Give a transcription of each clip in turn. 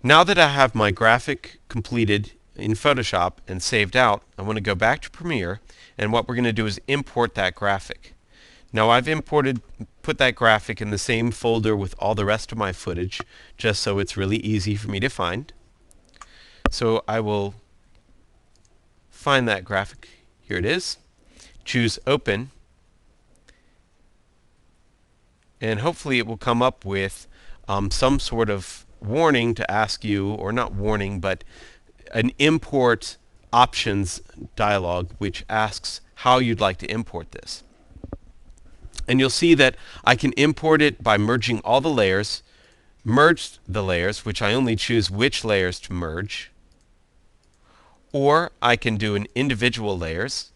Now that I have my graphic completed in Photoshop and saved out, I want to go back to Premiere, and what we're going to do is import that graphic. Now I've put that graphic in the same folder with all the rest of my footage, just so it's really easy for me to find. So I will find that graphic. Here it is. Choose Open, and hopefully it will come up with some sort of warning to ask you, or not warning, but an import options dialog which asks how you'd like to import this. And you'll see that I can import it by merging all the layers, merge the layers, which I only choose which layers to merge, or I can do an individual layers,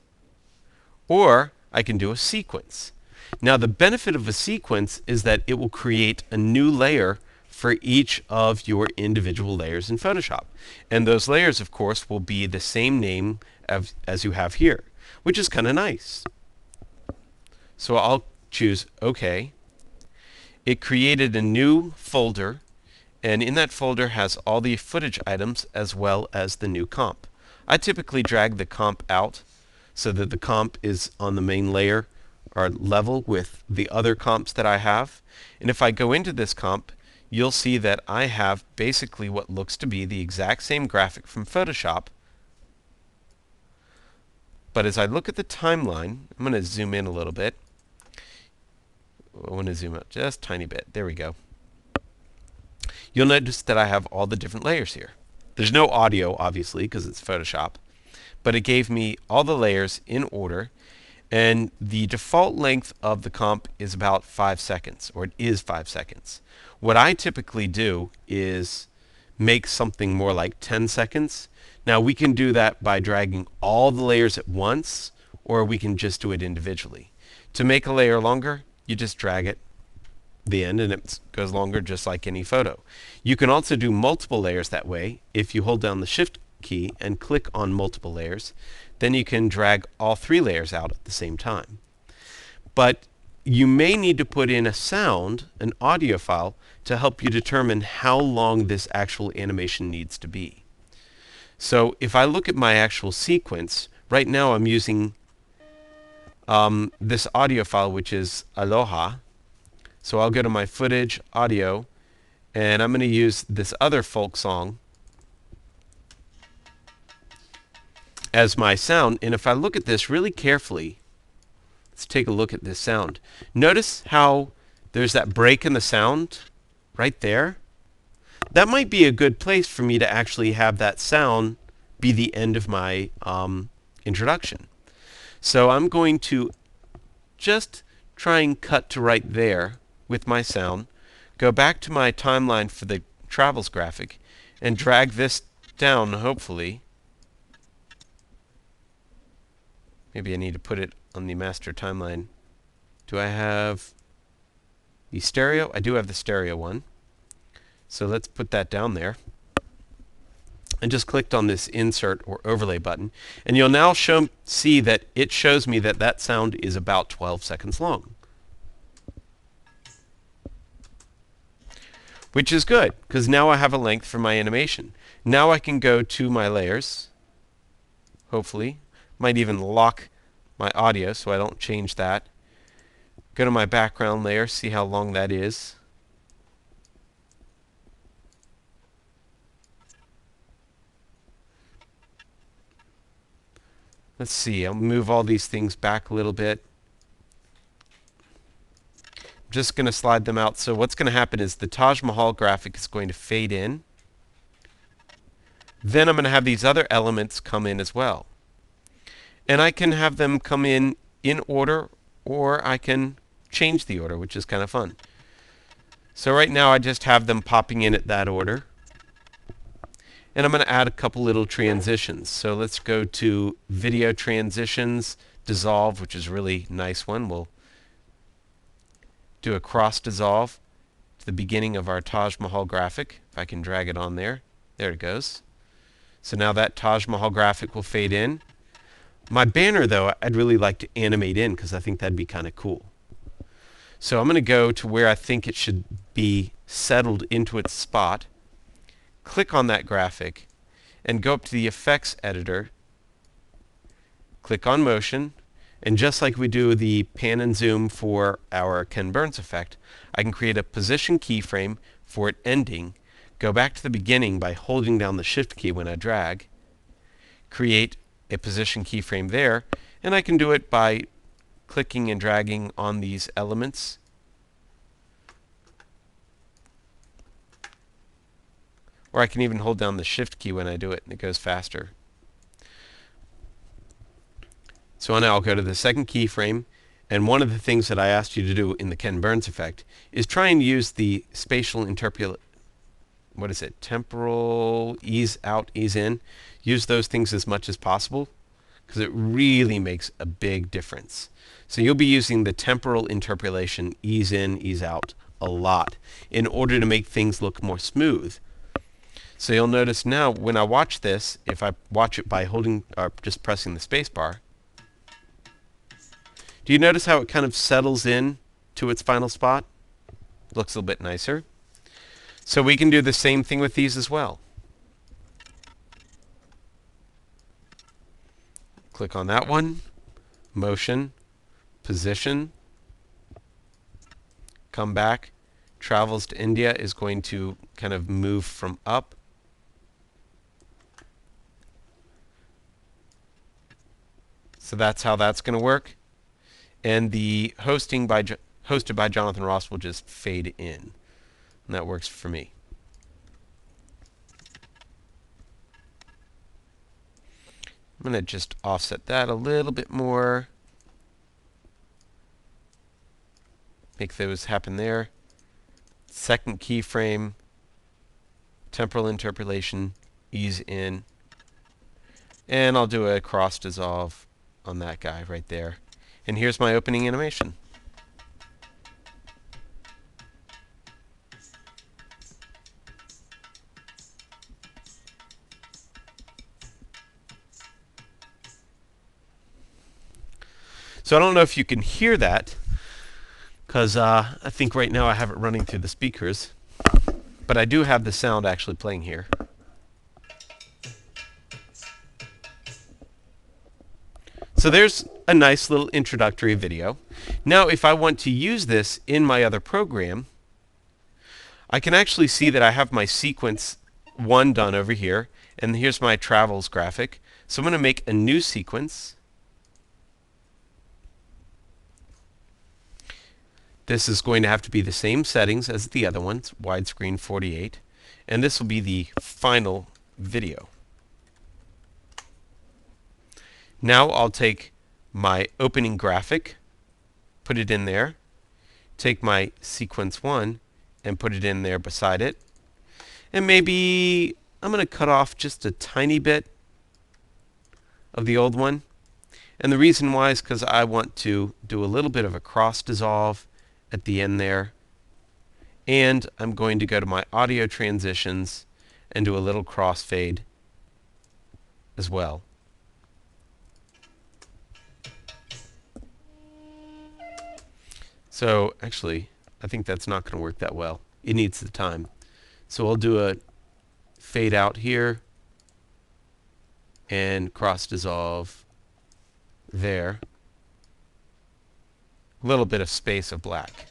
or I can do a sequence. Now the benefit of a sequence is that it will create a new layer for each of your individual layers in Photoshop. And those layers, of course, will be the same name as you have here, which is kind of nice. So I'll choose OK. It created a new folder, and in that folder has all the footage items as well as the new comp. I typically drag the comp out so that the comp is on the main layer or level with the other comps that I have. And if I go into this comp, you'll see that I have basically what looks to be the exact same graphic from Photoshop. But as I look at the timeline, I'm going to zoom in a little bit. I want to zoom out just a tiny bit. There we go. You'll notice that I have all the different layers here. There's no audio, obviously, because it's Photoshop. But it gave me all the layers in order. And the default length of the comp is about 5 seconds, or it is 5 seconds. What I typically do is make something more like 10 seconds. Now we can do that by dragging all the layers at once, or we can just do it individually. To make a layer longer, you just drag it the end and it goes longer just like any photo. You can also do multiple layers that way. If you hold down the Shift key and click on multiple layers, then you can drag all 3 layers out at the same time. But you may need to put in a sound, an audio file, to help you determine how long this actual animation needs to be. So if I look at my actual sequence, right now I'm using this audio file, which is Aloha. So I'll go to my footage, audio, and I'm going to use this other folk song as my sound. And if I look at this really carefully, let's take a look at this sound. Notice how there's that break in the sound right there. That might be a good place for me to actually have that sound be the end of my introduction. So I'm going to just try and cut to right there with my sound, go back to my timeline for the travels graphic, and drag this down, hopefully. Maybe I need to put it on the master timeline. Do I have the stereo? I do have the stereo one. So let's put that down there. And just clicked on this insert or overlay button. And you'll now see that it shows me that that sound is about 12 seconds long. Which is good, because now I have a length for my animation. Now I can go to my layers, hopefully. Might even lock my audio so I don't change that. Go to my background layer, see how long that is. Let's see, I'll move all these things back a little bit. I'm just going to slide them out. So what's going to happen is the Taj Mahal graphic is going to fade in. Then I'm going to have these other elements come in as well. And I can have them come in order, or I can change the order, which is kind of fun. So right now I just have them popping in at that order. And I'm going to add a couple little transitions. So let's go to Video Transitions, Dissolve, which is a really nice one. We'll do a cross dissolve to the beginning of our Taj Mahal graphic. If I can drag it on there. There it goes. So now that Taj Mahal graphic will fade in. My banner, though, I'd really like to animate in because I think that'd be kind of cool. So I'm going to go to where I think it should be settled into its spot. click on that graphic, and go up to the effects editor, click on motion, and just like we do the pan and zoom for our Ken Burns effect, I can create a position keyframe for it ending, go back to the beginning by holding down the shift key when I drag, create a position keyframe there, and I can do it by clicking and dragging on these elements. Or I can even hold down the shift key when I do it and it goes faster. So now I'll go to the second keyframe, and one of the things that I asked you to do in the Ken Burns effect is try and use the spatial temporal ease out, ease in. Use those things as much as possible because it really makes a big difference. So you'll be using the temporal interpolation, ease in, ease out, a lot in order to make things look more smooth. So you'll notice now when I watch this, if I watch it by holding or just pressing the space bar, do you notice how it kind of settles in to its final spot? Looks a little bit nicer. So we can do the same thing with these as well. Click on that one, motion, position, come back, travels to India is going to kind of move from up. So that's how that's going to work. And the hosted by Jonathan Ross will just fade in. And that works for me. I'm going to just offset that a little bit more. Make those happen there. Second keyframe, temporal interpolation, ease in. And I'll do a cross dissolve on that guy right there. And here's my opening animation. So I don't know if you can hear that, because I think right now I have it running through the speakers, but I do have the sound actually playing here. So there's a nice little introductory video. Now if I want to use this in my other program, I can actually see that I have my sequence 1 done over here, and here's my travels graphic. So I'm going to make a new sequence. This is going to have to be the same settings as the other ones, widescreen 48, and this will be the final video. Now I'll take my opening graphic, put it in there, take my sequence 1 and put it in there beside it, and maybe I'm going to cut off just a tiny bit of the old one. And the reason why is because I want to do a little bit of a cross dissolve at the end there, and I'm going to go to my audio transitions and do a little crossfade as well. So actually, I think that's not going to work that well. It needs the time. So I'll do a fade out here and cross dissolve there. A little bit of space of black.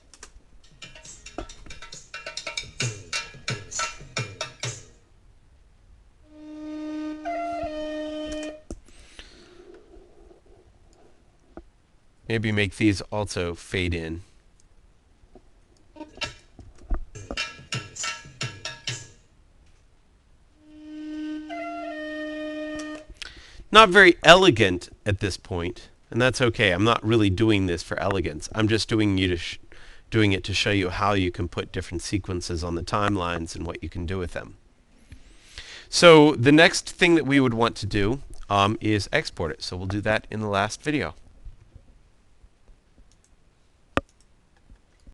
Maybe make these also fade in. Not very elegant at this point, and that's okay. I'm not really doing this for elegance. I'm just doing it to show you how you can put different sequences on the timelines and what you can do with them. So the next thing that we would want to do is export it. So we'll do that in the last video.